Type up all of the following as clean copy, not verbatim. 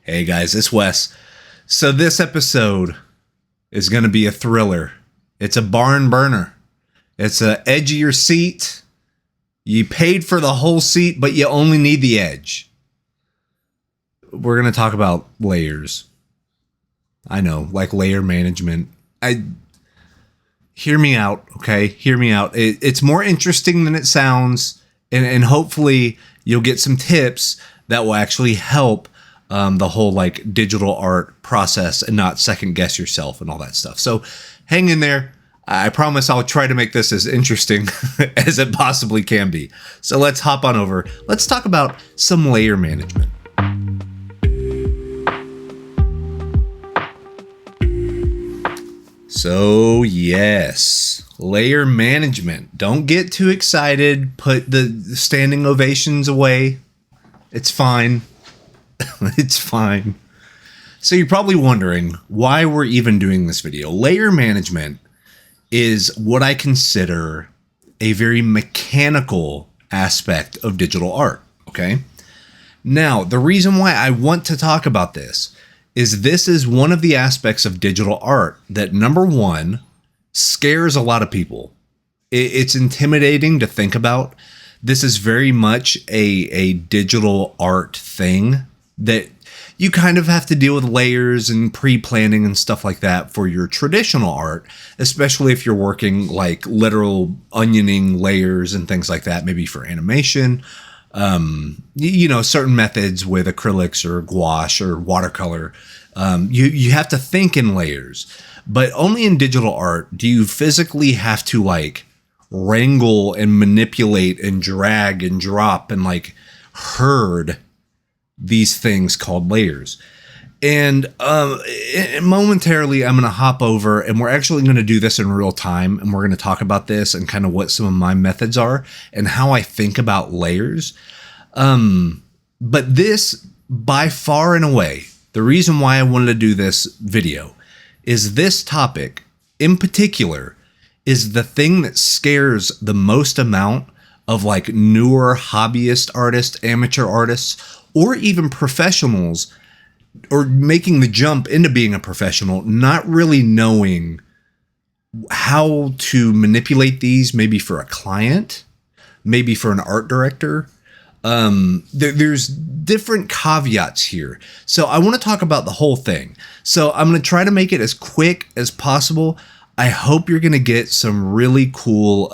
Hey guys, it's Wes. So this episode is going to be a thriller. It's a barn burner. It's a edge of your seat. You paid for the whole seat, but you only need the edge. We're going to talk about layers. I know, like layer management. Hear me out, okay? Hear me out. It's more interesting than it sounds, and hopefully you'll get some tips that will actually help the whole like digital art process and not second guess yourself and all that stuff. So hang in there. I promise I'll try to make this as interesting as it possibly can be. So let's hop on over. Let's talk about some layer management. So yes, layer management. Don't get too excited. Put the standing ovations away. It's fine. It's fine. So you're probably wondering why we're even doing this video. Layer management is what I consider a very mechanical aspect of digital art, okay? Now, the reason why I want to talk about this is one of the aspects of digital art that, number one, scares a lot of people. It's intimidating to think about. This is very much a digital art thing that you kind of have to deal with layers and pre-planning and stuff like that for your traditional art, especially if you're working like literal onioning layers and things like that, maybe for animation. Certain methods with acrylics or gouache or watercolor, you have to think in layers, but only in digital art do you physically have to like wrangle and manipulate and drag and drop and like herd these things called layers. And momentarily I'm going to hop over and we're actually going to do this in real time, and we're going to talk about this and kind of what some of my methods are and how I think about layers. But this, by far and away, the reason why I wanted to do this video is this topic in particular is the thing that scares the most amount of like newer hobbyist artists, amateur artists, or even professionals, or making the jump into being a professional, not really knowing how to manipulate these, maybe for a client, maybe for an art director. There's different caveats here. So I want to talk about the whole thing. So I'm going to try to make it as quick as possible. I hope you're going to get some really cool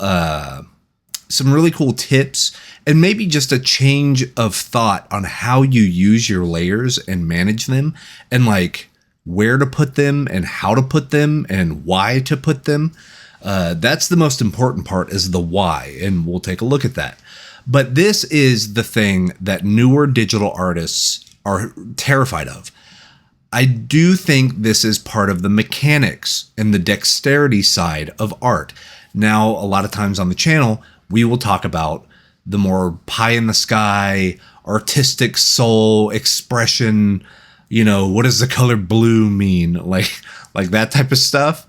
tips and maybe just a change of thought on how you use your layers and manage them, and like where to put them and how to put them and why to put them. That's the most important part, is the why, and we'll take a look at that. But this is the thing that newer digital artists are terrified of. I do think this is part of the mechanics and the dexterity side of art. Now, a lot of times on the channel, we will talk about the more pie in the sky, artistic soul expression, what does the color blue mean? Like that type of stuff.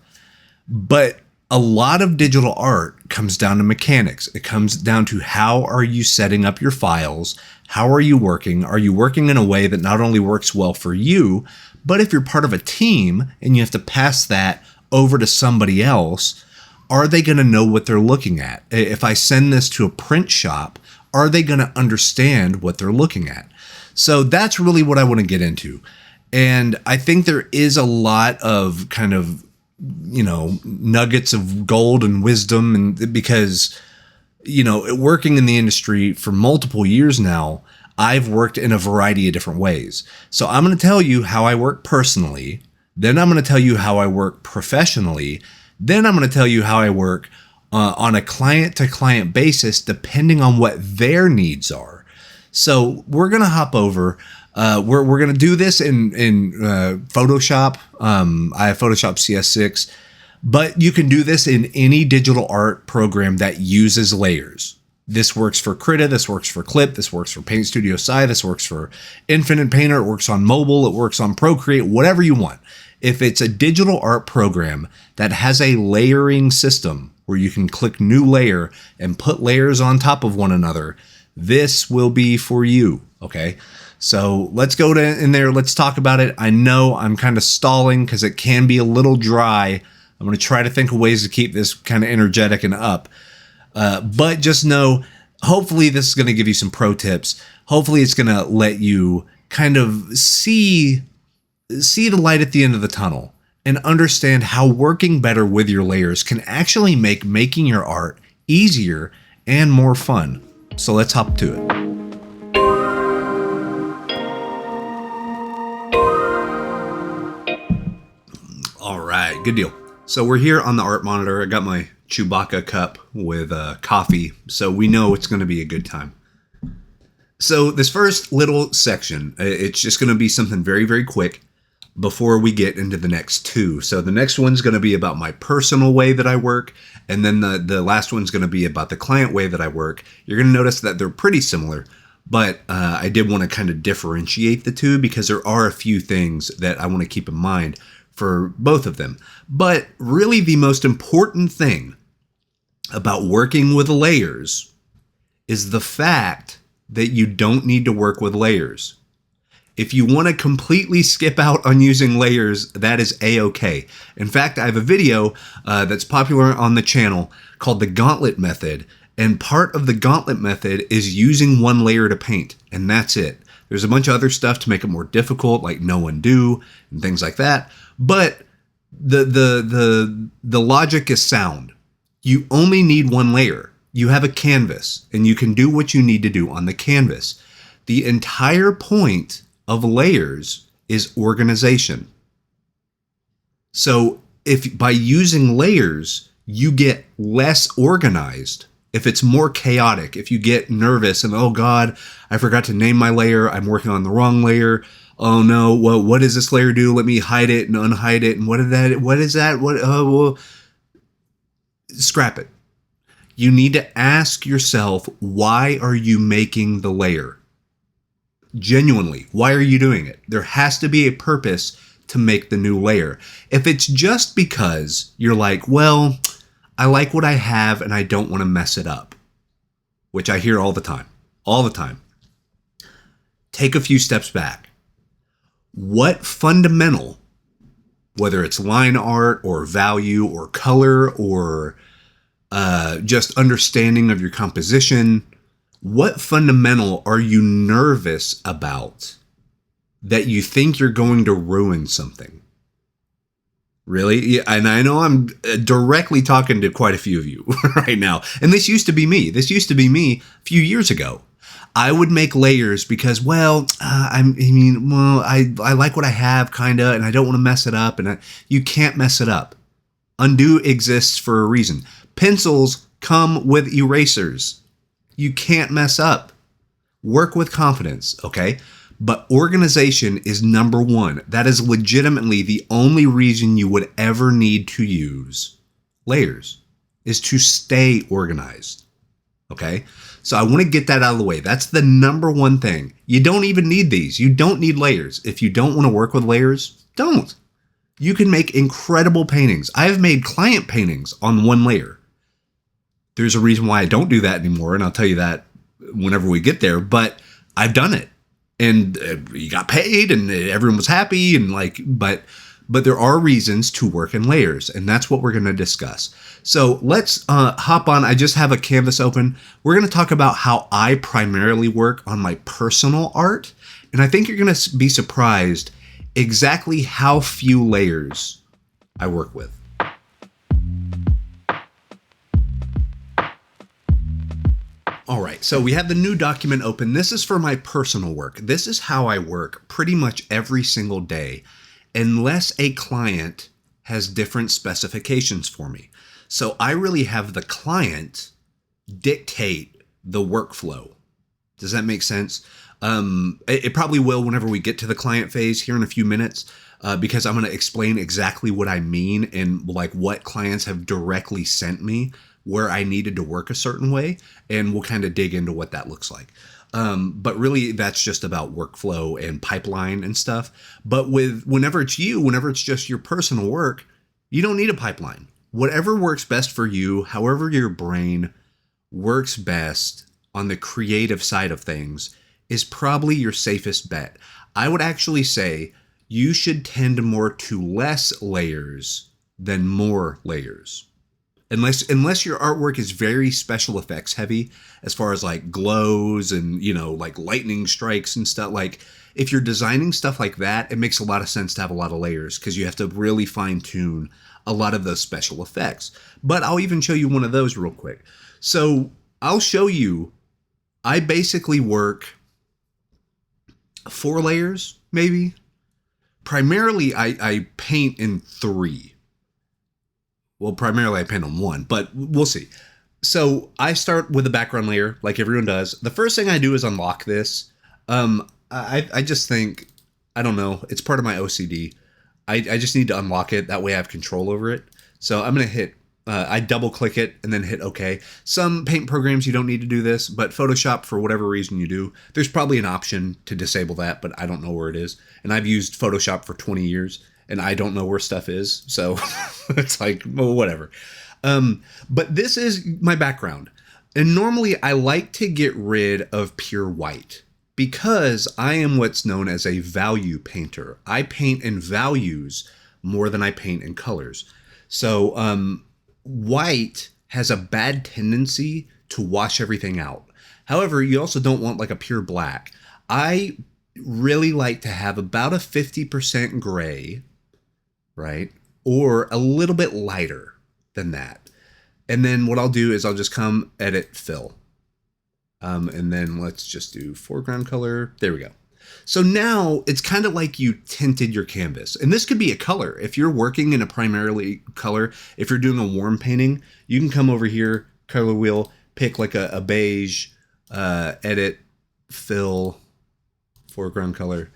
But a lot of digital art comes down to mechanics. It comes down to how are you setting up your files? How are you working? Are you working in a way that not only works well for you, but if you're part of a team and you have to pass that over to somebody else, are they going to know what they're looking at? If I send this to a print shop, are they going to understand what they're looking at? So that's really what I want to get into. And I think there is a lot of kind of, nuggets of gold and wisdom, and because, working in the industry for multiple years now, I've worked in a variety of different ways. So I'm going to tell you how I work personally. Then I'm going to tell you how I work professionally. Then I'm going to tell you how I work on a client-to-client basis, depending on what their needs are. So we're going to hop over. We're going to do this in Photoshop. I have Photoshop CS6, but you can do this in any digital art program that uses layers. This works for Krita, this works for Clip, this works for Paint Studio Sci, this works for Infinite Painter, it works on mobile, it works on Procreate, whatever you want. If it's a digital art program that has a layering system where you can click new layer and put layers on top of one another, this will be for you, okay? So let's go in there. Let's talk about it. I know I'm kind of stalling because it can be a little dry. I'm going to try to think of ways to keep this kind of energetic and up. But just know, hopefully this is going to give you some pro tips. Hopefully it's going to let you kind of see the light at the end of the tunnel and understand how working better with your layers can actually make making your art easier and more fun. So let's hop to it. All right, good deal. So we're here on the art monitor. I got my Chewbacca cup with coffee, so we know it's going to be a good time. So this first little section, it's just going to be something very, very quick before we get into the next two. So the next one's going to be about my personal way that I work, and then the last one's going to be about the client way that I work. You're going to notice that they're pretty similar, but I did want to kind of differentiate the two because there are a few things that I want to keep in mind for both of them. But really the most important thing about working with layers is the fact that you don't need to work with layers. If you want to completely skip out on using layers, that is a-okay. In fact, I have a video that's popular on the channel called the Gauntlet Method, and part of the Gauntlet Method is using one layer to paint, and that's it. There's a bunch of other stuff to make it more difficult, like no undo and things like that, but the logic is sound. You only need one layer. You have a canvas, and you can do what you need to do on the canvas. The entire point of layers is organization. So if by using layers, you get less organized, if it's more chaotic, if you get nervous and, oh God, I forgot to name my layer, I'm working on the wrong layer. Oh no, well, what does this layer do? Let me hide it and unhide it. And what is that? Well, scrap it. You need to ask yourself, why are you making the layer? Genuinely, why are you doing it? There has to be a purpose to make the new layer. If it's just because you're like, well, I like what I have and I don't want to mess it up, which I hear all the time. Take a few steps back. What fundamental, whether it's line art or value or color or just understanding of your composition, what fundamental are you nervous about that you think you're going to ruin something? Really? And I know I'm directly talking to quite a few of you right now. And this used to be me. A few years ago. I would make layers because, well, I like what I have, kind of, and I don't want to mess it up. And you can't mess it up. Undo exists for a reason. Pencils come with erasers. You can't mess up. Work with confidence, okay? But organization is number one. That is legitimately the only reason you would ever need to use layers, is to stay organized, okay? So I want to get that out of the way. That's the number one thing. You don't even need these. You don't need layers. If you don't want to work with layers, don't. You can make incredible paintings. I have made client paintings on one layer. There's a reason why I don't do that anymore, and I'll tell you that whenever we get there, but I've done it. And you got paid and everyone was happy and but there are reasons to work in layers, and that's what we're going to discuss. So let's hop on. I just have a canvas open. We're going to talk about how I primarily work on my personal art. And I think you're going to be surprised exactly how few layers I work with. All right, so we have the new document open. This is for my personal work. This is how I work pretty much every single day, unless a client has different specifications for me. So I really have the client dictate the workflow. Does that make sense? It probably will whenever we get to the client phase here in a few minutes, because I'm going to explain exactly what I mean and what clients have directly sent me where I needed to work a certain way, and we'll kind of dig into what that looks like. But really, that's just about workflow and pipeline and stuff. But whenever it's just your personal work, you don't need a pipeline. Whatever works best for you, however your brain works best on the creative side of things, is probably your safest bet. I would actually say you should tend more to less layers than more layers. Unless your artwork is very special effects heavy, as far as like glows and, like lightning strikes and stuff. Like if you're designing stuff like that, it makes a lot of sense to have a lot of layers because you have to really fine tune a lot of those special effects. But I'll even show you one of those real quick. So I'll show you, I basically work 4 layers, maybe. Primarily, I paint in 3. Well, primarily I paint on 1, but we'll see. So I start with a background layer, like everyone does. The first thing I do is unlock this. I just think, I don't know, it's part of my OCD. I just need to unlock it. That way I have control over it. So I'm going to hit, I double click it and then hit OK. Some paint programs you don't need to do this, but Photoshop, for whatever reason you do, there's probably an option to disable that, but I don't know where it is. And I've used Photoshop for 20 years. And I don't know where stuff is, so it's like, well, whatever. But this is my background. And normally I like to get rid of pure white because I am what's known as a value painter. I paint in values more than I paint in colors. So white has a bad tendency to wash everything out. However, you also don't want like a pure black. I really like to have about a 50% gray, right? Or a little bit lighter than that. And then what I'll do is I'll just come edit fill. And then let's just do foreground color. There we go. So now it's kind of like you tinted your canvas. And this could be a color. If you're working in a primarily color, if you're doing a warm painting, you can come over here, color wheel, pick like a beige, edit, fill, foreground color.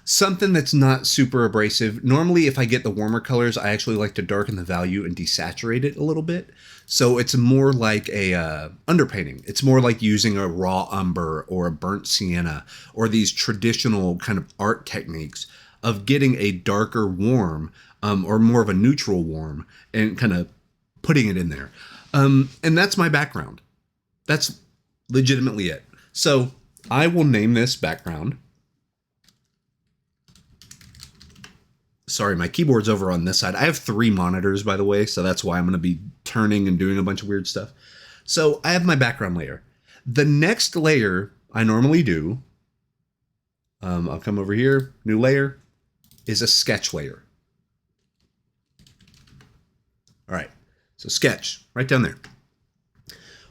Something that's not super abrasive. Normally, if I get the warmer colors, I actually like to darken the value and desaturate it a little bit. So it's more like a underpainting. It's more like using a raw umber or a burnt sienna or these traditional kind of art techniques of getting a darker warm or more of a neutral warm and kind of putting it in there. And that's my background. That's legitimately it. So I will name this background. Sorry, my keyboard's over on this side. I have 3 monitors, by the way, so that's why I'm going to be turning and doing a bunch of weird stuff. So I have my background layer. The next layer I normally do, I'll come over here, new layer, is a sketch layer. All right, so sketch, right down there.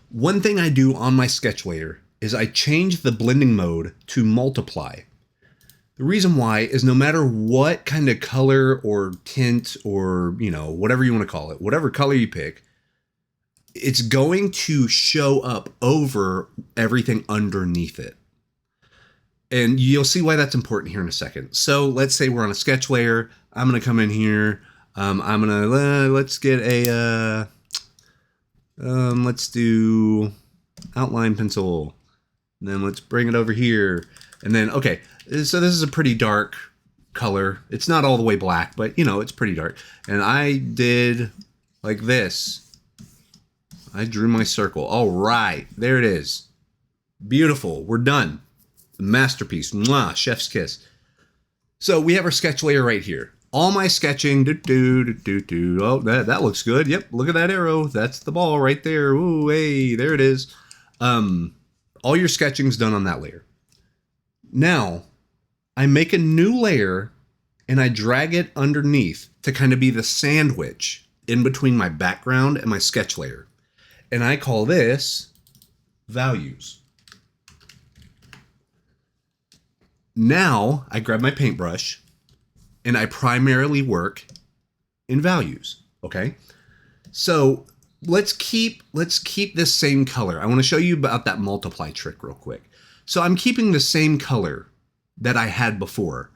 One thing I do on my sketch layer is I change the blending mode to multiply. The reason why is no matter what kind of color or tint or, whatever you want to call it, whatever color you pick, it's going to show up over everything underneath it. And you'll see why that's important here in a second. So let's say we're on a sketch layer. I'm going to come in here. Let's get a, let's do outline pencil. And then let's bring it over here. And then, okay, so this is a pretty dark color. It's not all the way black, but it's pretty dark. And I did like this. I drew my circle. All right, there it is. Beautiful, we're done. Masterpiece, mwah, chef's kiss. So we have our sketch layer right here. All my sketching, oh, that looks good. Yep, look at that arrow. That's the ball right there. Ooh, hey, there it is. All your sketching's done on that layer. Now, I make a new layer and I drag it underneath to kind of be the sandwich in between my background and my sketch layer. And I call this values. Now, I grab my paintbrush and I primarily work in values, okay? So let's keep this same color. I want to show you about that multiply trick real quick. So I'm keeping the same color that I had before.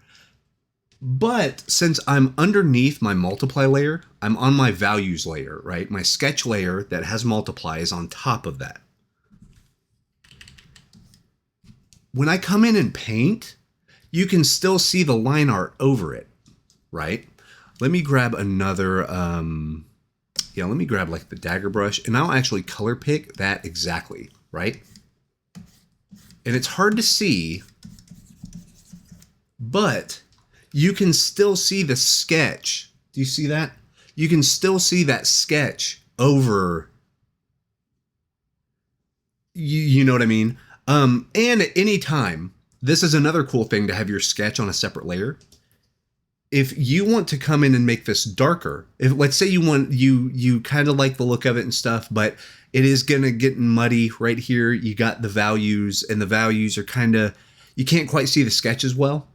But since I'm underneath my multiply layer, I'm on my values layer, right? My sketch layer that has multiply is on top of that. When I come in and paint, you can still see the line art over it, right? Let me grab another, let me grab like the dagger brush and I'll actually color pick that exactly, right? And it's hard to see, but you can still see the sketch. Do you see that? You can still see that sketch over. You know what I mean? And at any time, this is another cool thing to have your sketch on a separate layer. If you want to come in and make this darker, if let's say you kind of like the look of it and stuff, but it is going to get muddy right here. You got the values, and the values are kind of, you can't quite see the sketch as well.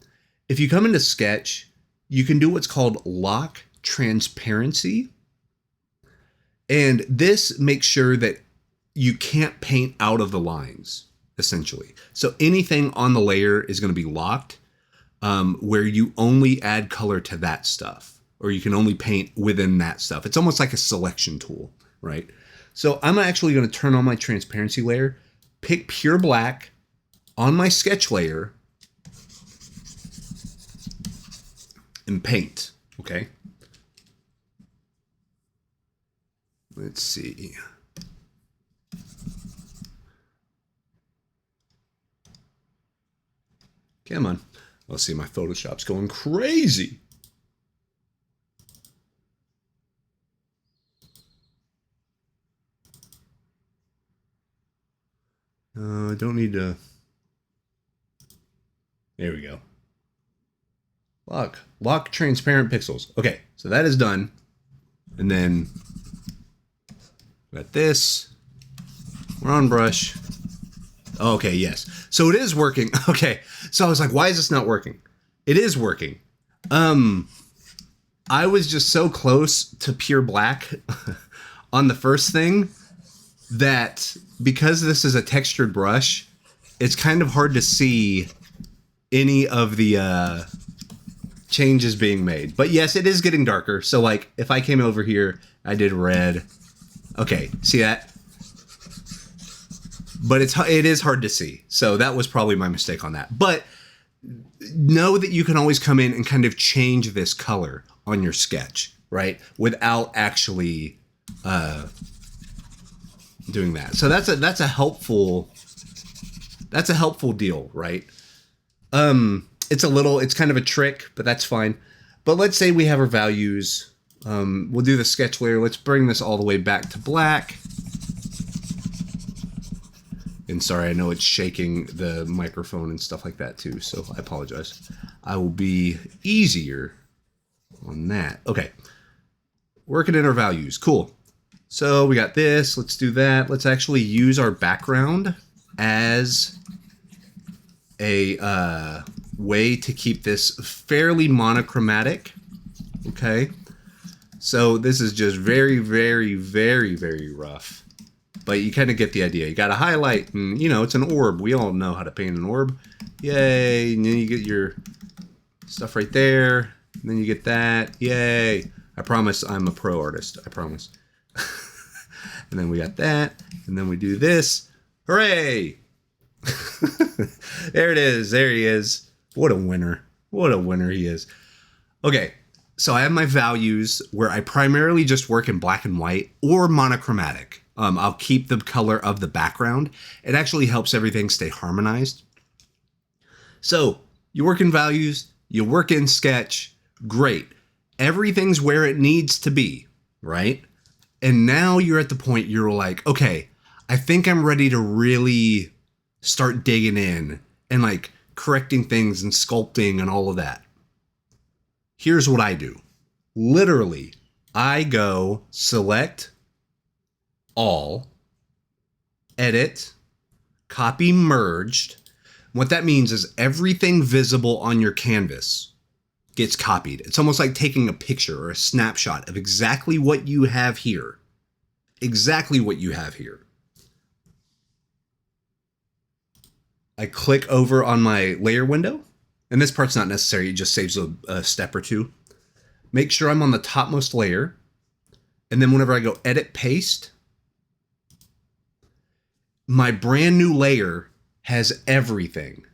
If you come into sketch, you can do what's called lock transparency. And this makes sure that you can't paint out of the lines, essentially. So anything on the layer is going to be locked, where you only add color to that stuff, or you can only paint within that stuff. It's almost like a selection tool, right? So I'm actually going to turn on my transparency layer, pick pure black on my sketch layer, and paint, okay? Let's see. Come on. Let's see, my Photoshop's going crazy. I don't need to. There we go. Lock transparent pixels. Okay, so that is done. And then got this. We're on brush. Okay, yes. So it is working. Okay. So I was like, why is this not working? It is working. I was just so close to pure black on the first thing that because this is a textured brush, it's kind of hard to see any of the changes being made. But yes, it is getting darker. So like if I came over here, I did red. Okay, see that? But it is hard to see. So that was probably my mistake on that. But know that you can always come in and kind of change this color on your sketch, right? Without actually doing that. So that's a helpful deal, right? It's kind of a trick, but that's fine. But let's say we have our values. We'll do the sketch layer. Let's bring this all the way back to black. And sorry, I know it's shaking the microphone and stuff like that too, so I apologize. I will be easier on that. Okay. Working in our values. Cool. So we got this. Let's do that. Let's actually use our background as a way to keep this fairly monochromatic. Okay. So this is just very, very, very, very rough. But you kind of get the idea. You got to highlight, and it's an orb. We all know how to paint an orb. Yay. And then you get your stuff right there. And then you get that. Yay. I promise I'm a pro artist. I promise. And then we got that. And then we do this. Hooray. There it is. There he is. What a winner. What a winner he is. Okay. So I have my values where I primarily just work in black and white or monochromatic. I'll keep the color of the background. It actually helps everything stay harmonized. So you work in values, you work in sketch, great. Everything's where it needs to be, right? And now you're at the point you're like, okay, I think I'm ready to really start digging in and like correcting things and sculpting and all of that. Here's what I do. Literally, I go select all, edit, copy merged. What that means is everything visible on your canvas gets copied. It's almost like taking a picture or a snapshot of exactly what you have here. Exactly what you have here. I click over on my layer window, and this part's not necessary. It just saves a step or two. Make sure I'm on the topmost layer. And then whenever I go edit paste, my brand new layer has everything.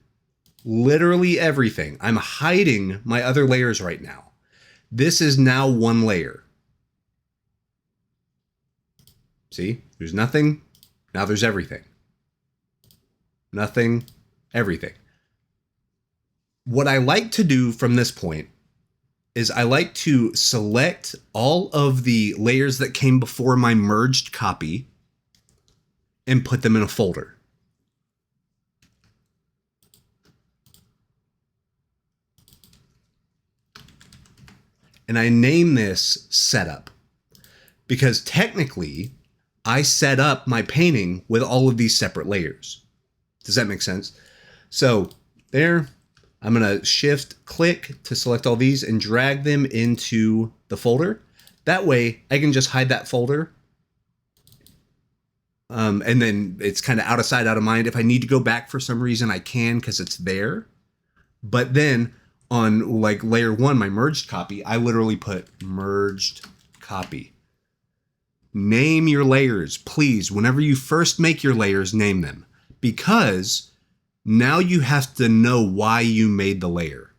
Literally everything. I'm hiding my other layers right now. This is now one layer. See? There's nothing. Now there's everything. Nothing. everything. What I like to do from this point is I like to select all of the layers that came before my merged copy and put them in a folder. And I name this setup because technically I set up my painting with all of these separate layers. Does that make sense? So there, I'm going to shift click to select all these and drag them into the folder. That way I can just hide that folder. And then it's kind of out of sight, out of mind. If I need to go back for some reason, I can because it's there. But then on like layer 1, my merged copy, I literally put merged copy. Name your layers, please. Whenever you first make your layers, name them. Because now you have to know why you made the layer.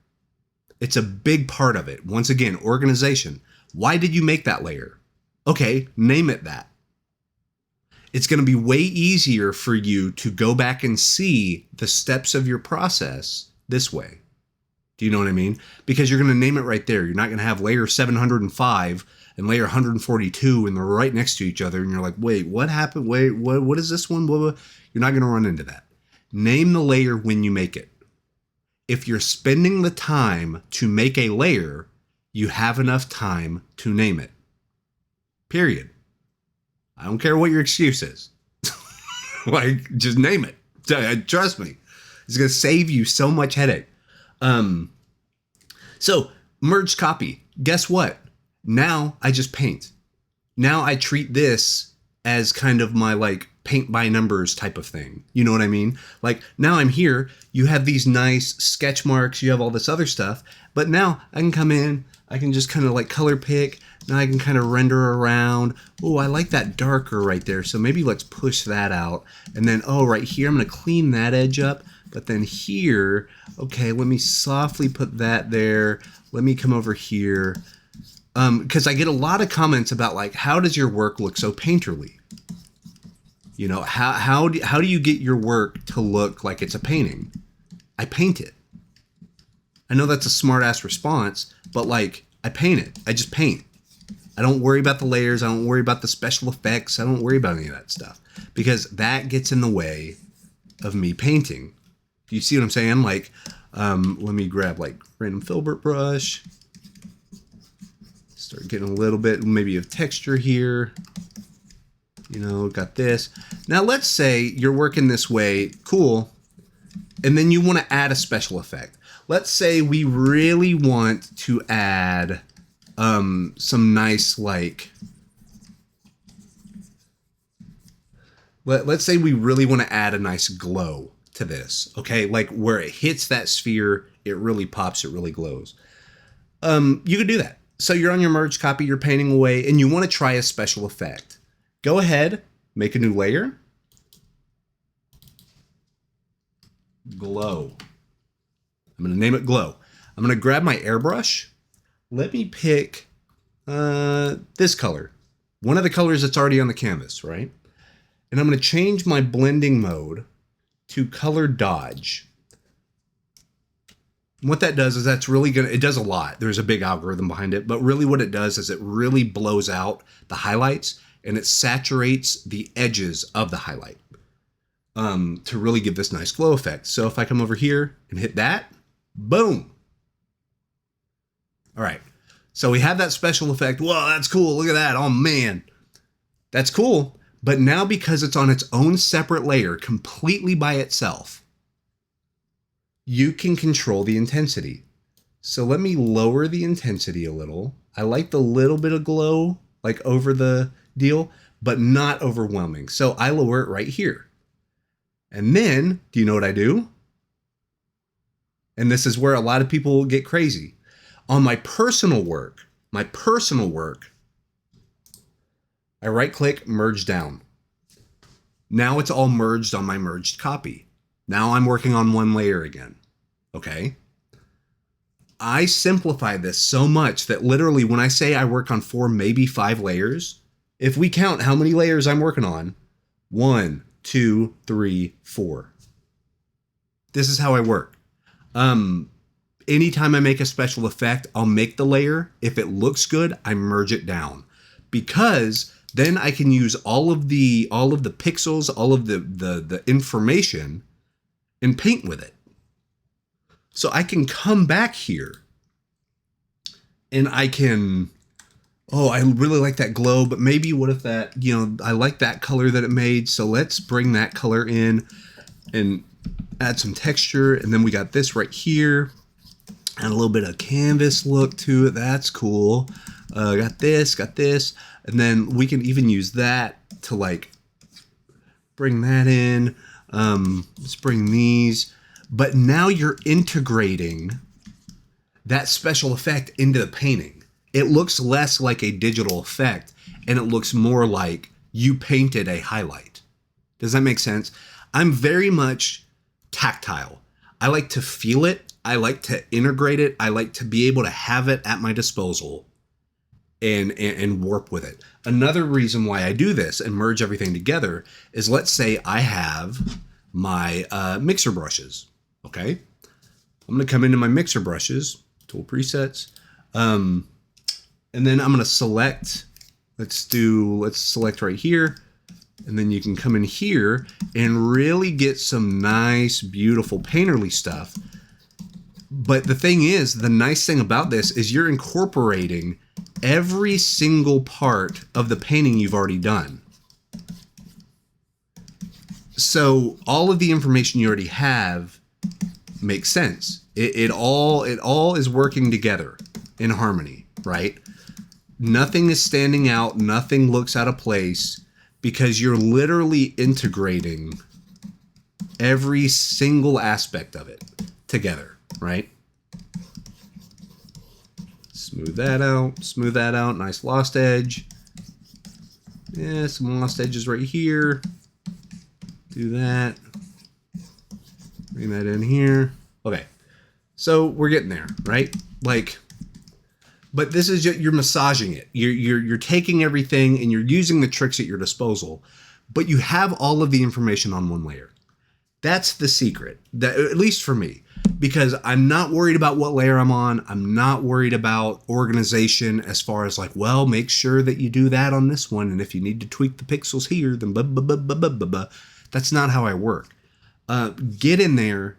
It's a big part of it. Once again, organization. Why did you make that layer? Okay, name it that. It's going to be way easier for you to go back and see the steps of your process this way. Do you know what I mean? Because you're going to name it right there. You're not going to have layer 705 and layer 142 and they're right next to each other. And you're like, wait, what happened? Wait, what is this one? Blah, blah. You're not going to run into that. Name the layer when you make it. If you're spending the time to make a layer, you have enough time to name it. Period. I don't care what your excuse is. Like, just name it. Trust me. It's going to save you so much headache. So, merged copy. Guess what? Now I just paint. Now I treat this as kind of my like paint by numbers type of thing. You know what I mean? Like now I'm here, you have these nice sketch marks, you have all this other stuff, but now I can come in, I can just kind of like color pick. Now I can kind of render around. Oh, I like that darker right there. So maybe let's push that out. And then, oh, right here, I'm going to clean that edge up. But then here, okay, let me softly put that there. Let me come over here. Because I get a lot of comments about like, how does your work look so painterly? You know, how do you get your work to look like it's a painting? I paint it. I know that's a smart ass response, but like I paint it. I just paint. I don't worry about the layers. I don't worry about the special effects. I don't worry about any of that stuff because that gets in the way of me painting. Do you see what I'm saying? Like, let me grab like random filbert brush. Start getting a little bit maybe of texture here. You know, got this. Now let's say you're working this way. Cool. And then you want to add a special effect. Let's say we really want to add some nice like, let's say we really want to add a nice glow to this. Okay, like where it hits that sphere, it really pops, it really glows. You could do that. So you're on your merge copy, you're painting away, and you want to try a special effect. Go ahead, make a new layer. Glow. I'm going to name it glow. I'm going to grab my airbrush. Let me pick this color. One of the colors that's already on the canvas, right? And I'm going to change my blending mode to color dodge. And what that does is that's really going to, it does a lot. There's a big algorithm behind it, but really what it does is it really blows out the highlights and it saturates the edges of the highlight to really give this nice glow effect. So if I come over here and hit that, boom. All right. So we have that special effect. Whoa, that's cool. Look at that. Oh, man. That's cool. But now because it's on its own separate layer, completely by itself, you can control the intensity. So let me lower the intensity a little. I like the little bit of glow, like over the deal, but not overwhelming. So I lower it right here. And then, do you know what I do? And this is where a lot of people get crazy. On my personal work, I right click, merge down. Now it's all merged on my merged copy. Now I'm working on one layer again. Okay. I simplify this so much that literally when I say I work on 4, maybe 5 layers, if we count how many layers I'm working on, 1, 2, 3, 4. This is how I work. Anytime I make a special effect, I'll make the layer. If it looks good, I merge it down, because then I can use all of the pixels, all of the information, and paint with it. So I can come back here and I can, oh, I really like that glow, but maybe what if that, I like that color that it made. So let's bring that color in and add some texture. And then we got this right here. And a little bit of canvas look to it. That's cool. Got this. And then we can even use that to like bring that in. Let's bring these. But now you're integrating that special effect into the painting. It looks less like a digital effect, and it looks more like you painted a highlight. Does that make sense? I'm very much tactile. I like to feel it. I like to integrate it. I like to be able to have it at my disposal and warp with it. Another reason why I do this and merge everything together is, let's say I have my mixer brushes. Okay. I'm going to come into my mixer brushes, tool presets. And then I'm going to select, let's select right here. And then you can come in here and really get some nice, beautiful painterly stuff. But the thing is, the nice thing about this is you're incorporating every single part of the painting you've already done. So all of the information you already have makes sense. It all is working together in harmony, right? Nothing is standing out. Nothing looks out of place, because you're literally integrating every single aspect of it together. Right? Smooth that out. Nice lost edge. Yeah, some lost edges right here. Do that. Bring that in here. Okay. So we're getting there, right? Like, but this is just, you're massaging it. You're taking everything and you're using the tricks at your disposal, but you have all of the information on one layer. That's the secret, that, at least for me. Because I'm not worried about what layer I'm on. I'm not worried about organization as far as like, well, make sure that you do that on this one. And if you need to tweak the pixels here, then blah, blah, blah, blah, blah, blah, blah. That's not how I work. Get in there,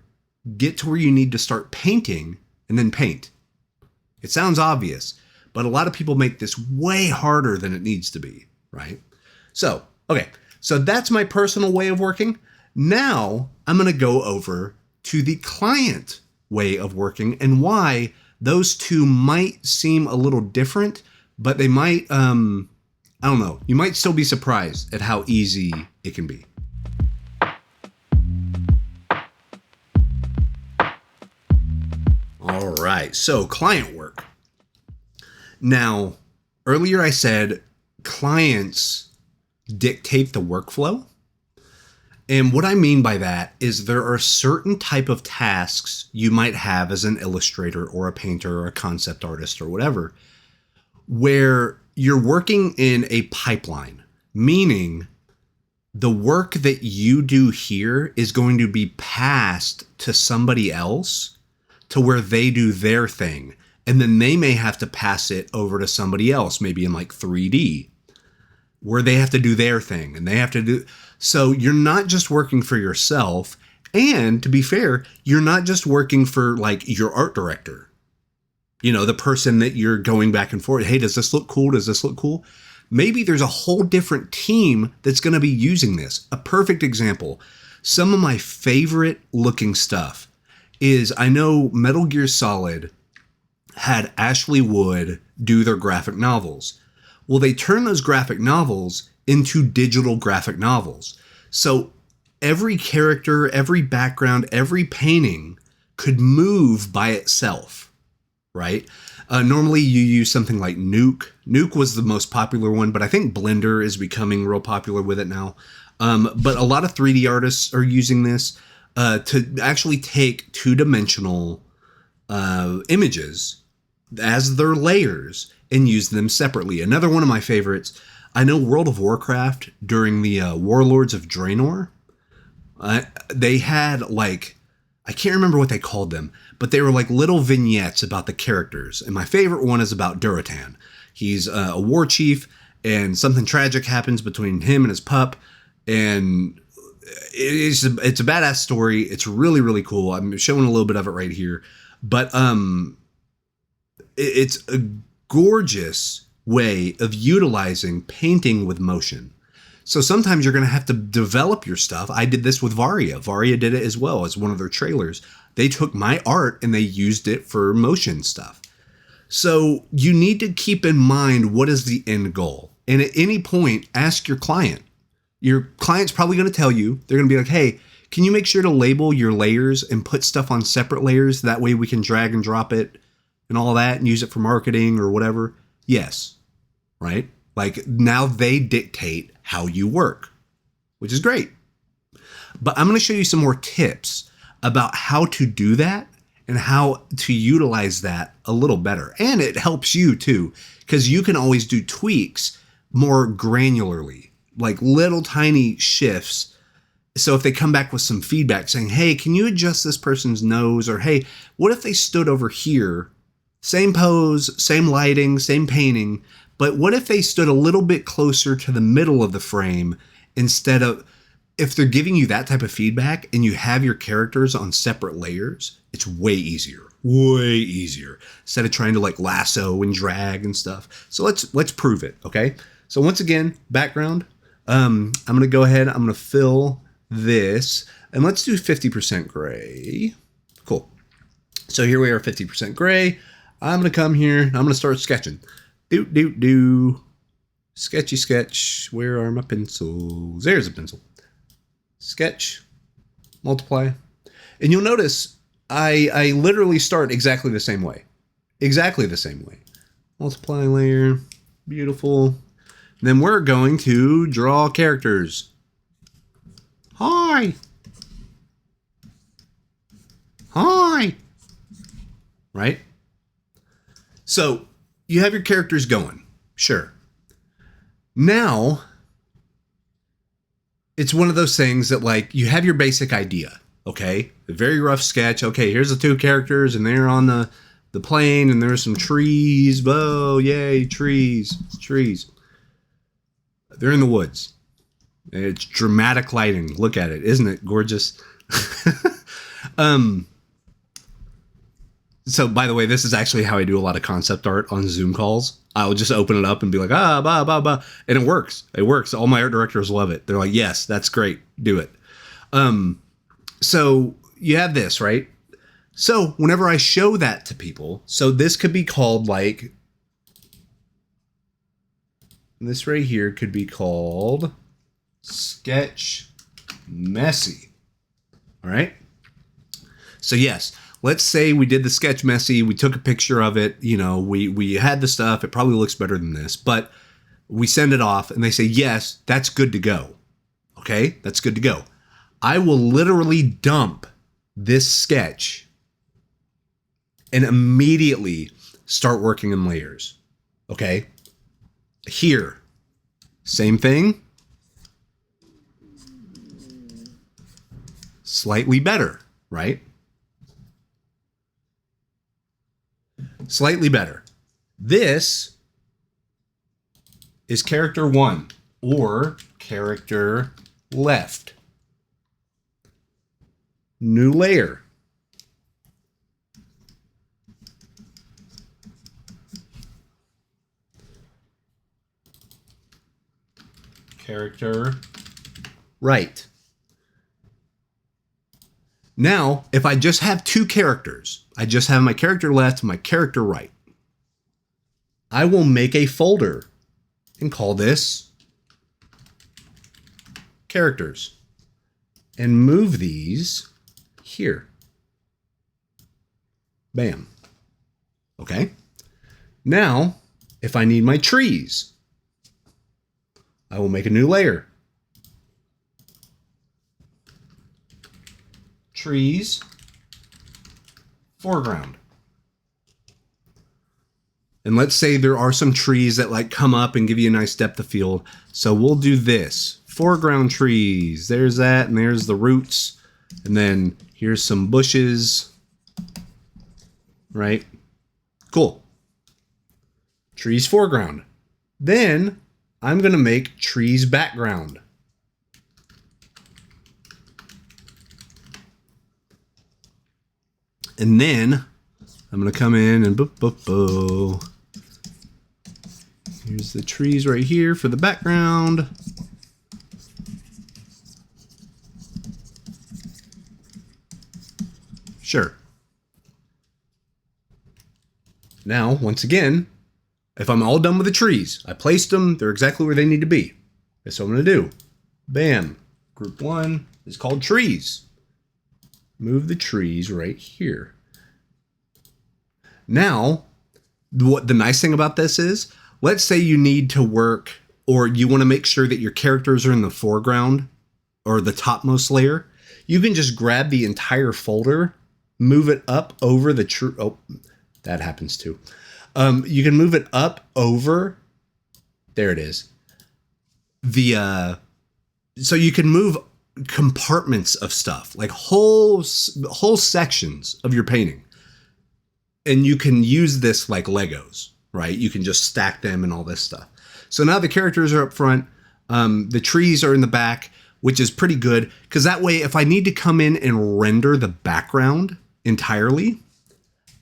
get to where you need to start painting, and then paint. It sounds obvious, but a lot of people make this way harder than it needs to be, right? So, okay. So that's my personal way of working. Now I'm going to go over to the client way of working and why those two might seem a little different, but they might, I don't know, you might still be surprised at how easy it can be. All right, so client work. Now, earlier I said clients dictate the workflow. And what I mean by that is there are certain type of tasks you might have as an illustrator or a painter or a concept artist or whatever, where you're working in a pipeline, meaning the work that you do here is going to be passed to somebody else to where they do their thing. And then they may have to pass it over to somebody else, maybe in like 3D, where they have to do their thing and they have to do. So you're not just working for yourself. And to be fair, you're not just working for like your art director, the person that you're going back and forth. Hey, does this look cool? Does this look cool? Maybe there's a whole different team that's going to be using this. A perfect example. Some of my favorite looking stuff is, I know Metal Gear Solid had Ashley Wood do their graphic novels. Well, they turned those graphic novels into digital graphic novels. So every character, every background, every painting could move by itself, right? Normally you use something like Nuke. Nuke was the most popular one, but I think Blender is becoming real popular with it now. But a lot of 3D artists are using this to actually take two-dimensional images as their layers and use them separately. Another one of my favorites, I know World of Warcraft during the Warlords of Draenor, they had like I can't remember what they called them, but they were like little vignettes about the characters. And my favorite one is about Duratan. He's a war chief, and something tragic happens between him and his pup. And it's a badass story. It's really, really cool. I'm showing a little bit of it right here. But it's a gorgeous way of utilizing painting with motion. So sometimes you're going to have to develop your stuff. I did this with Varia. Varia did it as well as one of their trailers. They took my art and they used it for motion stuff. So you need to keep in mind, what is the end goal? And at any point, ask your client. Your client's probably going to tell you, they're going to be like, hey, can you make sure to label your layers and put stuff on separate layers? That way we can drag and drop it and all that and use it for marketing or whatever. Yes. Right? Like, now they dictate how you work, which is great. But I'm going to show you some more tips about how to do that and how to utilize that a little better. And it helps you too, because you can always do tweaks more granularly, like little tiny shifts. So if they come back with some feedback saying, hey, can you adjust this person's nose? Or, hey, what if they stood over here? Same pose, same lighting, same painting. But what if they stood a little bit closer to the middle of the frame instead of, if they're giving you that type of feedback and you have your characters on separate layers, it's way easier, instead of trying to like lasso and drag and stuff. So let's prove it. Okay. So once again, background, I'm going to go ahead. I'm going to fill this and let's do 50% gray. Cool. So here we are, 50% gray. I'm going to come here. I'm going to start sketching. Sketchy sketch. Where are my pencils? There's a pencil. Sketch. Multiply. And you'll notice I literally start exactly the same way. Exactly the same way. Multiply layer. Beautiful. Then we're going to draw characters. Hi. Hi. Right? So you have your characters going. Sure. Now, it's one of those things that, like, you have your basic idea. Okay? A very rough sketch. Okay, here's the two characters, and they're on the plane, and there's some trees. Oh, yay, trees. Trees. They're in the woods. It's dramatic lighting. Look at it. Isn't it gorgeous? So, by the way, this is actually how I do a lot of concept art on Zoom calls. I'll just open it up and be like, bah. And it works. It works. All my art directors love it. They're like, yes, that's great. Do it. So you have this, right? So whenever I show that to people, so this could be called like, this right here could be called Sketch Messy. All right. So yes, let's say we did the sketch messy. We took a picture of it. You know, we had the stuff. It probably looks better than this, but we send it off and they say, yes, that's good to go. Okay. That's good to go. I will literally dump this sketch and immediately start working in layers. Okay. Here, same thing. Slightly better, right? Slightly better. This is character 1 or character left. New layer. Character right. Now, if I just have two characters, I just have my character left and my character right, I will make a folder and call this characters and move these here. Bam. Okay. Now, if I need my trees, I will make a new layer. Trees, foreground. And let's say there are some trees that like come up and give you a nice depth of field. So we'll do this. Foreground trees. There's that, and there's the roots. And then here's some bushes, right? Cool. Trees foreground. Then I'm going to make trees background. And then I'm going to come in and here's the trees right here for the background. Sure. Now, once again, if I'm all done with the trees, I placed them, they're exactly where they need to be. That's what I'm going to do. Bam. Group 1 is called trees. Move the trees right here. Now, what the nice thing about this is, let's say you need to work or you want to make sure that your characters are in the foreground or the topmost layer. You can just grab the entire folder, move it up over the tree. Oh, that happens too. You can move it up over. There it is. So you can move compartments of stuff, like whole sections of your painting. And you can use this like Legos, right? You can just stack them and all this stuff. So now the characters are up front. The trees are in the back, which is pretty good. Because that way, if I need to come in and render the background entirely,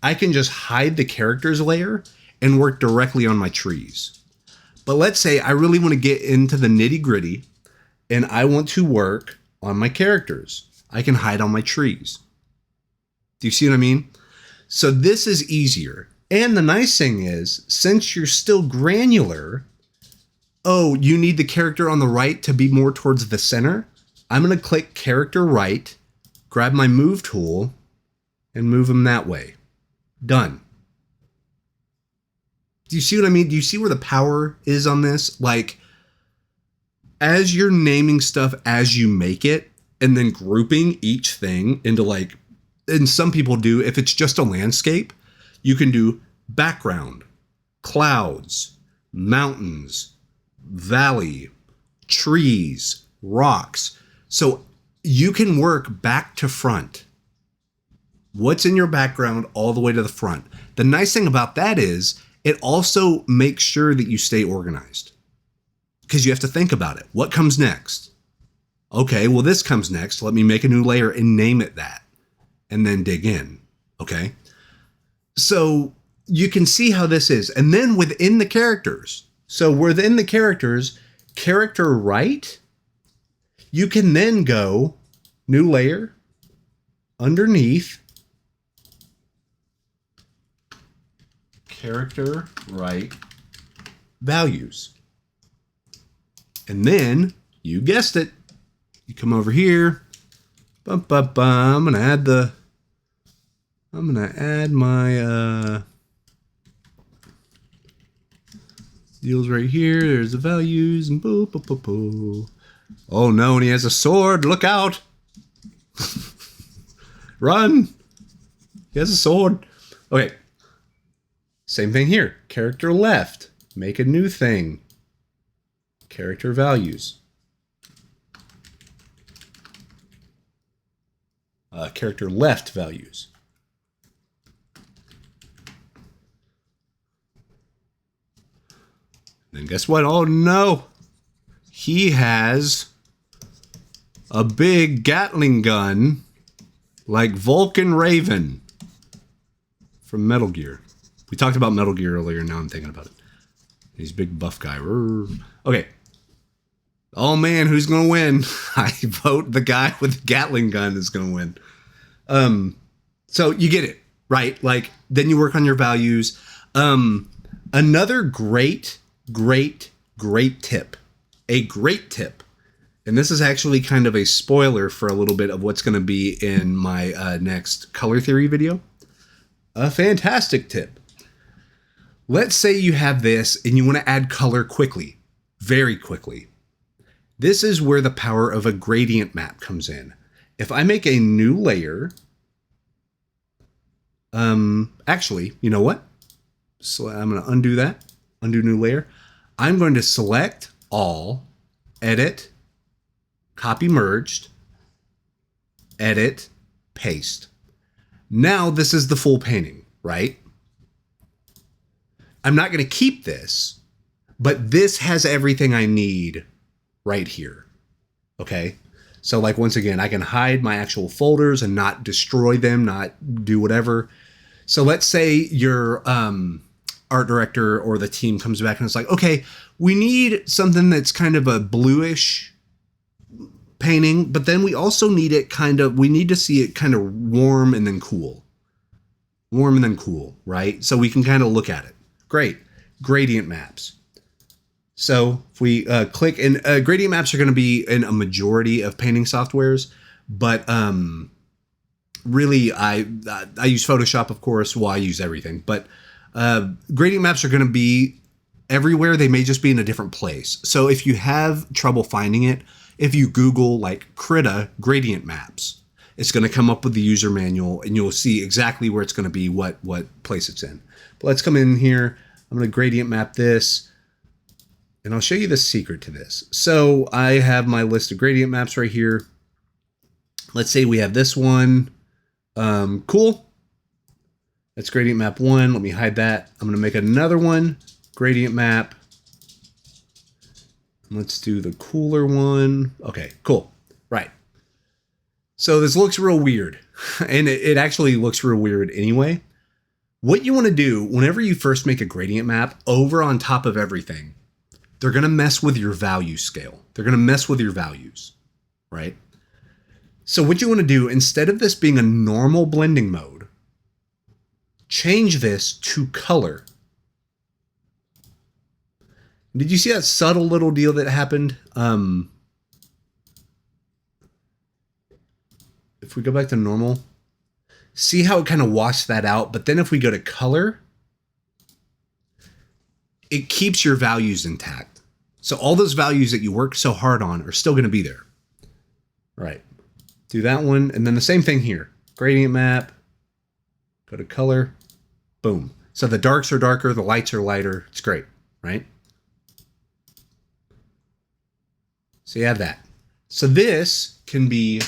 I can just hide the characters layer and work directly on my trees. But let's say I really want to get into the nitty gritty and I want to work on my characters. I can hide on my trees. Do you see what I mean? So this is easier. And the nice thing is, since you're still granular, oh, you need the character on the right to be more towards the center. I'm going to click character right, grab my move tool, and move them that way. Done. Do you see what I mean? Do you see where the power is on this? Like, as you're naming stuff as you make it, and then grouping each thing into like, and some people do, if it's just a landscape, you can do background, clouds, mountains, valley, trees, rocks. So you can work back to front. What's in your background all the way to the front. The nice thing about that is it also makes sure that you stay organized because you have to think about it. What comes next? Okay, well, this comes next. Let me make a new layer and name it that and then dig in. Okay. So you can see how this is. And then within the characters. So within the characters, character right, you can then go new layer underneath character right values. And then you guessed it. You come over here. I'm gonna add my deals right here. There's the values and boo, boo, boo, boo. Oh no, and he has a sword. Look out. Run. He has a sword. Okay. Same thing here. Character left. Make a new thing. Character values. Character left values. Then guess what? Oh no. He has a big Gatling gun like Vulcan Raven from Metal Gear. We talked about Metal Gear earlier. Now I'm thinking about it. He's a big buff guy. Okay. Oh man, who's going to win? I vote the guy with the Gatling gun is going to win. So you get it, right? Like then you work on your values. Another great tip. A great tip. And this is actually kind of a spoiler for a little bit of what's going to be in my next color theory video. A fantastic tip. Let's say you have this and you want to add color quickly, very quickly. This is where the power of a gradient map comes in. If I make a new layer, actually, you know what? So I'm going to undo that, undo new layer. I'm going to select all, edit, copy merged, edit, paste. Now this is the full painting, right? I'm not going to keep this, but this has everything I need right here. Okay. So like, once again, I can hide my actual folders and not destroy them, not do whatever. So let's say your art director or the team comes back and it's like, okay, we need something that's kind of a bluish painting, but then we also need it we need to see it kind of warm and then cool. Warm and then cool, right? So we can kind of look at it. Great. Gradient maps. So if we click, and gradient maps are going to be in a majority of painting softwares, but really I use Photoshop, of course. Well, I use everything, but gradient maps are going to be everywhere. They may just be in a different place. So if you have trouble finding it, if you Google like Krita gradient maps, it's going to come up with the user manual and you'll see exactly where it's going to be, what place it's in. But let's come in here. I'm going to gradient map this. And I'll show you the secret to this. So I have my list of gradient maps right here. Let's say we have this one. Cool. That's gradient map 1. Let me hide that. I'm going to make another one. Gradient map. Let's do the cooler one. Okay, cool. Right. So this looks real weird. And it actually looks real weird anyway. What you want to do whenever you first make a gradient map, over on top of everything, they're going to mess with your value scale. They're going to mess with your values, right? So what you want to do, instead of this being a normal blending mode, change this to color. Did you see that subtle little deal that happened? If we go back to normal, see how it kind of washed that out? But then if we go to color, it keeps your values intact. So all those values that you worked so hard on are still going to be there. All right. Do that one. And then the same thing here. Gradient map. Go to color. Boom. So the darks are darker. The lights are lighter. It's great, right? So you have that. So this can be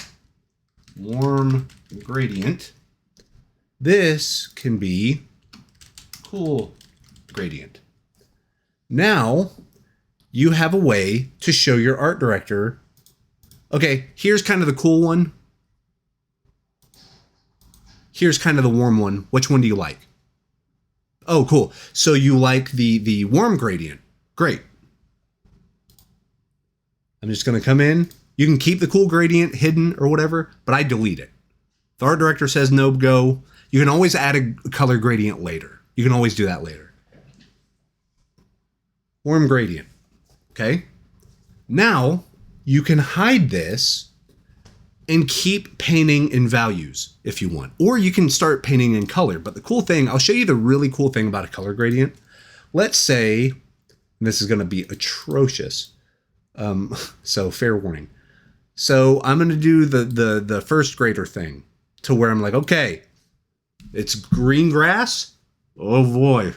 warm gradient. This can be cool gradient. Now you have a way to show your art director, okay, here's kind of the cool one. Here's kind of the warm one. Which one do you like? Oh, cool. So you like the warm gradient. Great. I'm just going to come in. You can keep the cool gradient hidden or whatever, but I delete it. The art director says no go. You can always add a color gradient later. You can always do that later. Warm gradient. Okay. Now you can hide this and keep painting in values if you want, or you can start painting in color. But the cool thing, I'll show you the really cool thing about a color gradient. Let's say, and this is going to be atrocious. So fair warning. So I'm going to do the first grader thing to where I'm like, okay, it's green grass. Oh boy.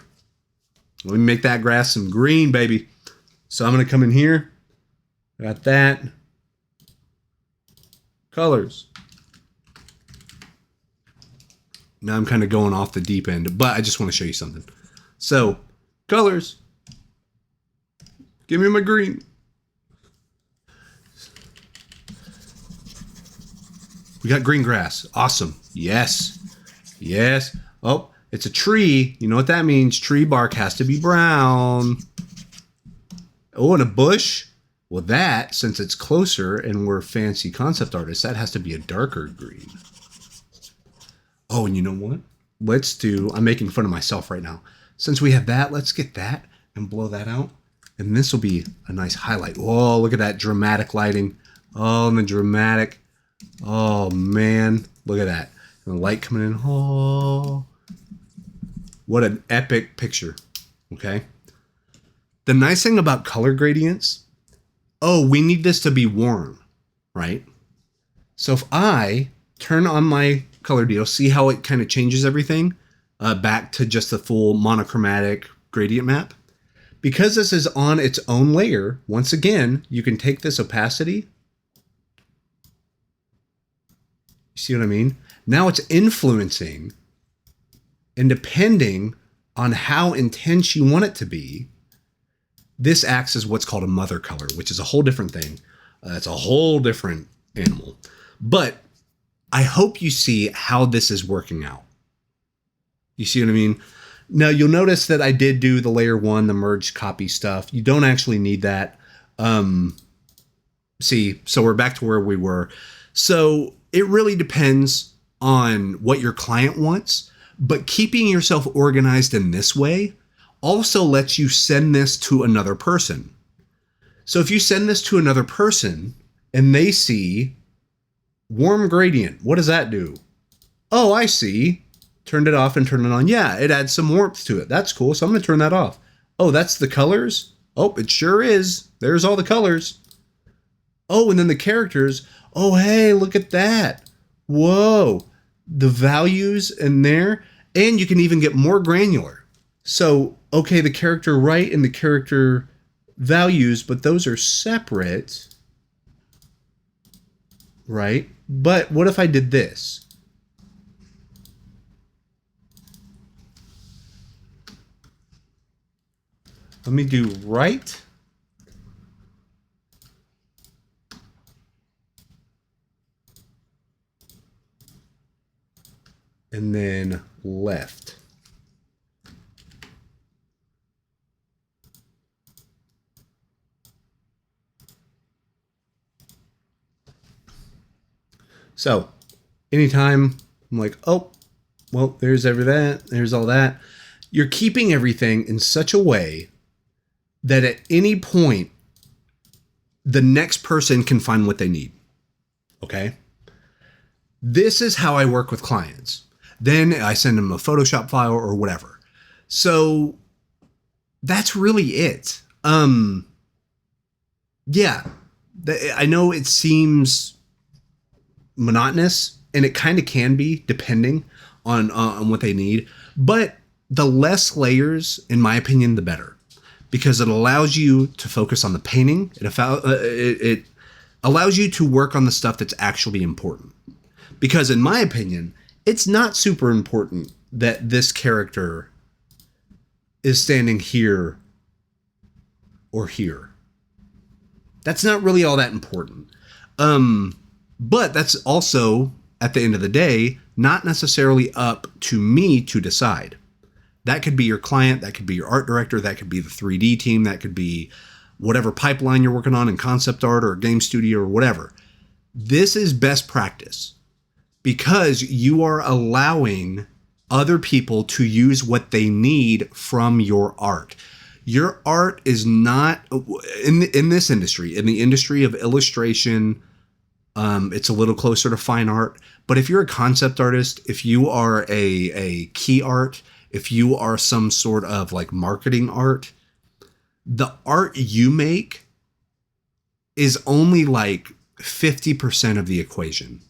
Let me make that grass some green, baby. So I'm going to come in here. Got that. Colors. Now I'm kind of going off the deep end, but I just want to show you something. So, colors. Give me my green. We got green grass. Awesome. Yes. Yes. Oh, it's a tree. You know what that means. Tree bark has to be brown. Oh, and a bush. Well, that, since it's closer and we're fancy concept artists, that has to be a darker green. Oh, and you know what? Let's do, I'm making fun of myself right now. Since we have that, let's get that and blow that out. And this will be a nice highlight. Oh, look at that dramatic lighting. Oh, and the dramatic. Oh, man. Look at that. And the light coming in. Oh, what an epic picture. Okay. The nice thing about color gradients, oh, we need this to be warm, right? So if I turn on my color deal, see how it kind of changes everything back to just the full monochromatic gradient map. Because this is on its own layer, once again, you can take this opacity You see what I mean? Now it's influencing, and depending on how intense you want it to be, this acts as what's called a mother color, which is a whole different thing. It's a whole different animal. But I hope you see how this is working out. You see what I mean? Now, you'll notice that I did do the layer 1, the merge copy stuff. You don't actually need that. See, so we're back to where we were. So it really depends on what your client wants, but keeping yourself organized in this way also lets you send this to another person. So if you send this to another person and they see warm gradient, what does that do? Oh, I see. Turned it off and turned it on. Yeah, it adds some warmth to it. That's cool. So I'm going to turn that off. Oh, that's the colors? Oh, it sure is. There's all the colors. Oh, and then the characters. Oh, hey, look at that. Whoa. The values in there. And you can even get more granular. So, okay, the character right and the character values, but those are separate. Right? But what if I did this? Let me do right. And then left. So anytime I'm like, oh, well, there's there's all that. You're keeping everything in such a way that at any point, the next person can find what they need. Okay? This is how I work with clients. Then I send them a Photoshop file or whatever. So that's really it. Yeah, I know it seems monotonous, and it kind of can be depending on what they need. But the less layers, in my opinion, the better, because it allows you to focus on the painting. It allows you to work on the stuff that's actually important. Because in my opinion, it's not super important that this character is standing here or here. That's not really all that important. But that's also, at the end of the day, not necessarily up to me to decide. That could be your client, that could be your art director, that could be the 3D team, that could be whatever pipeline you're working on in concept art or game studio or whatever. This is best practice because you are allowing other people to use what they need from your art. Your art is not, in this industry, in the industry of illustration, it's a little closer to fine art. But if you're a concept artist, if you are a key art, if you are some sort of like marketing art, the art you make is only like 50% of the equation.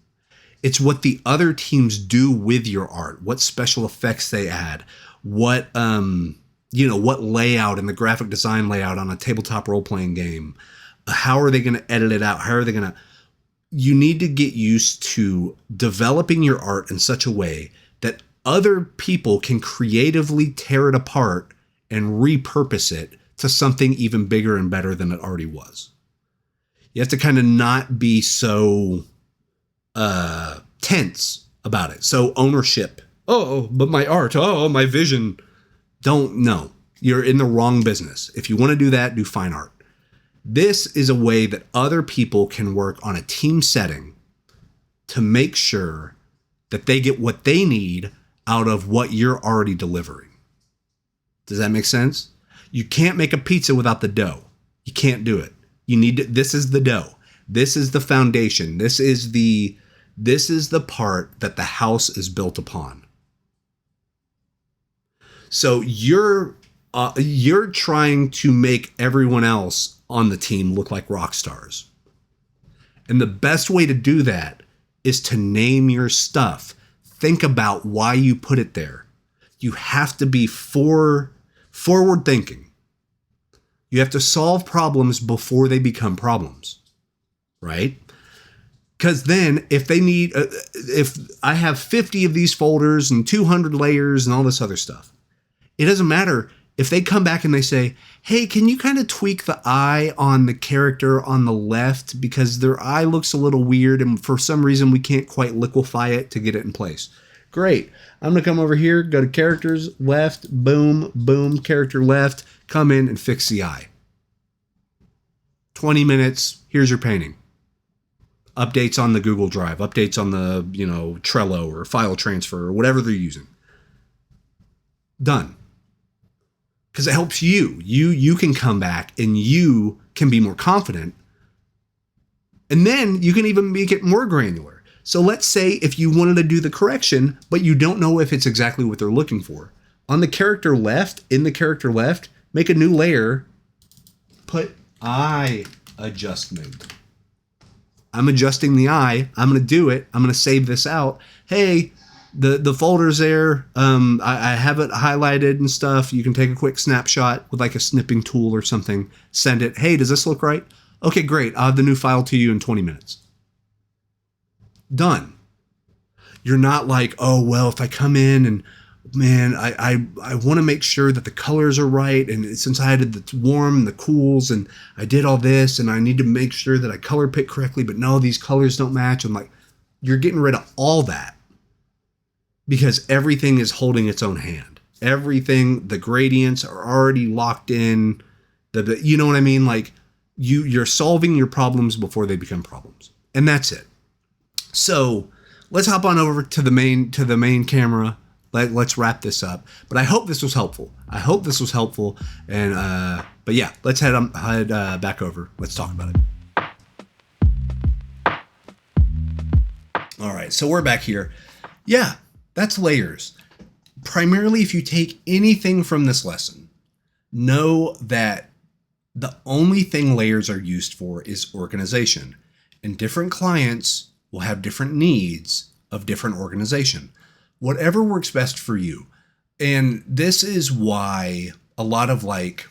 It's what the other teams do with your art, what special effects they add, what what layout and the graphic design layout on a tabletop role-playing game. How are they going to edit it out? How are they going to... You need to get used to developing your art in such a way that other people can creatively tear it apart and repurpose it to something even bigger and better than it already was. You have to kind of not be so tense about it. So ownership. Oh, but my art. Oh, my vision. No. You're in the wrong business. If you want to do that, do fine art. This is a way that other people can work on a team setting to make sure that they get what they need out of what you're already delivering. Does that make sense? You can't make a pizza without the dough. You can't do it. This is the dough. This is the foundation. This is the part that the house is built upon. So you're trying to make everyone else on the team look like rock stars. And the best way to do that is to name your stuff. Think about why you put it there. You have to be forward thinking. You have to solve problems before they become problems, right? Because then if they need, if I have 50 of these folders and 200 layers and all this other stuff, it doesn't matter if they come back and they say, hey, can you kind of tweak the eye on the character on the left because their eye looks a little weird and for some reason we can't quite liquefy it to get it in place. Great. I'm going to come over here, go to characters, left, boom, boom, character left, come in and fix the eye. 20 minutes, here's your painting. Updates on the Google Drive, updates on the, Trello or file transfer or whatever they're using. Done. Because it helps you. You can come back and you can be more confident. And then you can even make it more granular. So let's say if you wanted to do the correction, but you don't know if it's exactly what they're looking for. On the character left, make a new layer, put eye adjustment. I'm adjusting the eye. I'm going to do it. I'm going to save this out. Hey, the folder's there. I have it highlighted and stuff. You can take a quick snapshot with like a snipping tool or something. Send it. Hey, does this look right? Okay, great. I'll have the new file to you in 20 minutes. Done. You're not like, oh, well, if I come in and man, I want to make sure that the colors are right. And since I had the warm and the cools and I did all this and I need to make sure that I color pick correctly, but no, these colors don't match. I'm like, you're getting rid of all that because everything is holding its own hand. Everything, the gradients are already locked in. You know what I mean? Like you're solving your problems before they become problems. And that's it. So let's hop on over to the main camera. Let's wrap this up. But I hope this was helpful. And but yeah, let's head back over. Let's talk about it. All right, so we're back here. Yeah, that's layers. Primarily, if you take anything from this lesson, know that the only thing layers are used for is organization. And different clients will have different needs of different organization. Whatever works best for you. And this is why a lot of work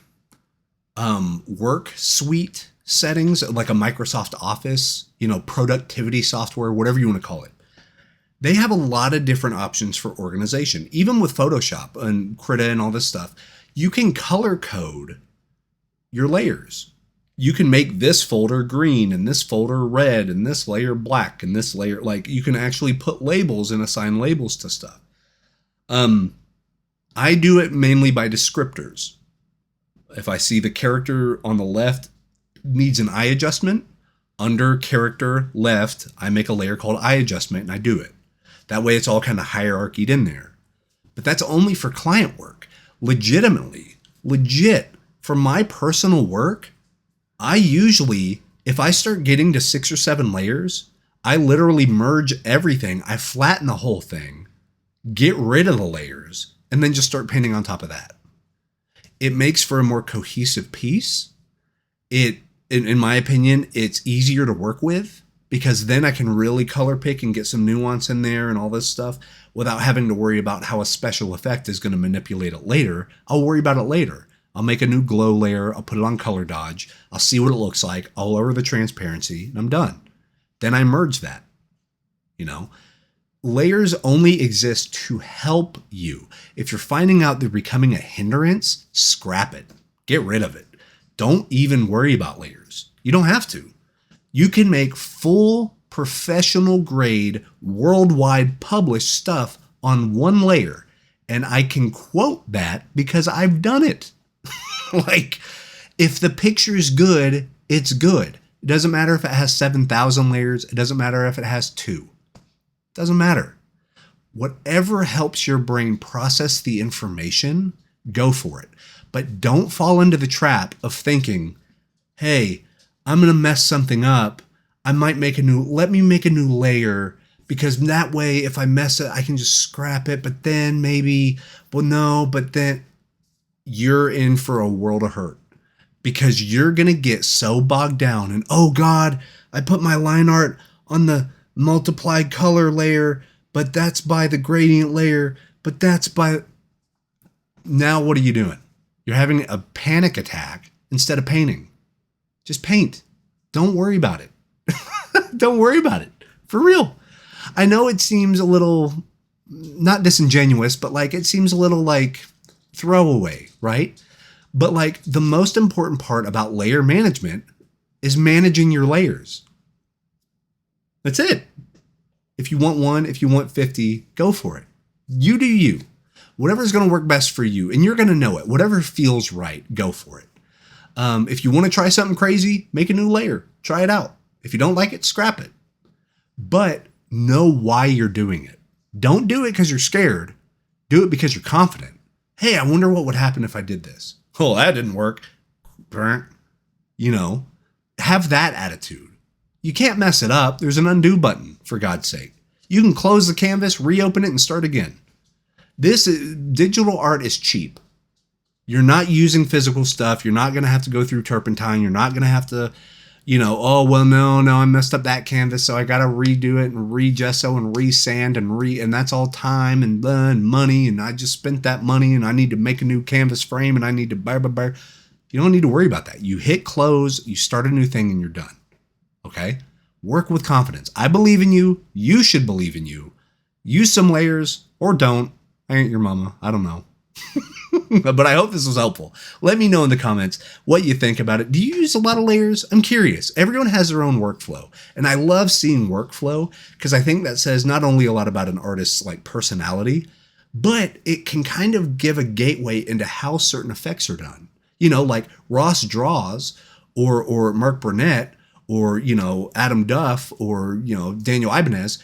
suite settings, like a Microsoft Office, productivity software, whatever you want to call it, they have a lot of different options for organization. Even with Photoshop and Krita and all this stuff, you can color code your layers. You can make this folder green and this folder red and this layer black and this layer, you can actually put labels and assign labels to stuff. I do it mainly by descriptors. If I see the character on the left needs an eye adjustment, under character left, I make a layer called eye adjustment and I do it. That way it's all kind of hierarchied in there. But that's only for client work. Legit, for my personal work, I usually, if I start getting to 6 or 7 layers, I literally merge everything. I flatten the whole thing, get rid of the layers, and then just start painting on top of that. It makes for a more cohesive piece. In my opinion, it's easier to work with because then I can really color pick and get some nuance in there and all this stuff without having to worry about how a special effect is going to manipulate it later. I'll worry about it later. I'll make a new glow layer. I'll put it on color dodge. I'll see what it looks like. I'll lower the transparency and I'm done. Then I merge that. Layers only exist to help you. If you're finding out they're becoming a hindrance, scrap it. Get rid of it. Don't even worry about layers. You don't have to. You can make full professional grade, worldwide published stuff on one layer. And I can quote that because I've done it. If the picture's good, it's good. It doesn't matter if it has 7,000 layers. It doesn't matter if it has 2. It doesn't matter. Whatever helps your brain process the information, go for it. But don't fall into the trap of thinking, hey, I'm going to mess something up. Let me make a new layer because that way if I mess it, I can just scrap it. But then you're in for a world of hurt because you're going to get so bogged down and, oh God, I put my line art on the multiplied color layer, but that's by the gradient layer, but that's by... Now what are you doing? You're having a panic attack instead of painting. Just paint. Don't worry about it. Don't worry about it. For real. I know it seems a little, not disingenuous, but like it seems a little like throwaway, right? But like the most important part about layer management is managing your layers. That's it. If you want one, if you want 50, go for it. You do you. Whatever's going to work best for you, and you're going to know it. Whatever feels right, go for it. If you want to try something crazy, make a new layer. Try it out. If you don't like it, scrap it. But know why you're doing it. Don't do it because you're scared. Do it because you're confident. Hey, I wonder what would happen if I did this. Oh, that didn't work. You know, have that attitude. You can't mess it up. There's an undo button, for God's sake. You can close the canvas, reopen it, and start again. This digital art is cheap. You're not using physical stuff. You're not going to have to go through turpentine. You're not going to have to, you know, oh, well, no, I messed up that canvas, so I got to redo it and re-gesso and re-sand and that's all time and money, and I just spent that money, and I need to make a new canvas frame, and I need to blah, blah, blah. You don't need to worry about that. You hit close, you start a new thing, and you're done. Okay? Work with confidence. I believe in you. You should believe in you. Use some layers or don't. I ain't your mama. I don't know. But I hope this was helpful. Let me know in the comments what you think about it. Do you use a lot of layers? I'm curious. Everyone has their own workflow. And I love seeing workflow because I think that says not only a lot about an artist's like personality, but it can kind of give a gateway into how certain effects are done. You know, like Ross Draws or Mark Burnett or, you know, Adam Duff or, you know, Daniel Ibanez,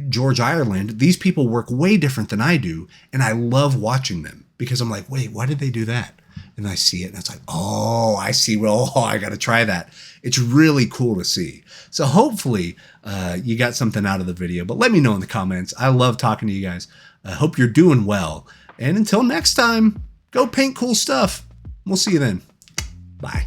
George Ireland. These people work way different than I do. And I love watching them because I'm like, wait, why did they do that? And I see it and it's like, oh, I see. Well, I got to try that. It's really cool to see. So hopefully you got something out of the video, but let me know in the comments. I love talking to you guys. I hope you're doing well. And until next time, go paint cool stuff. We'll see you then. Bye.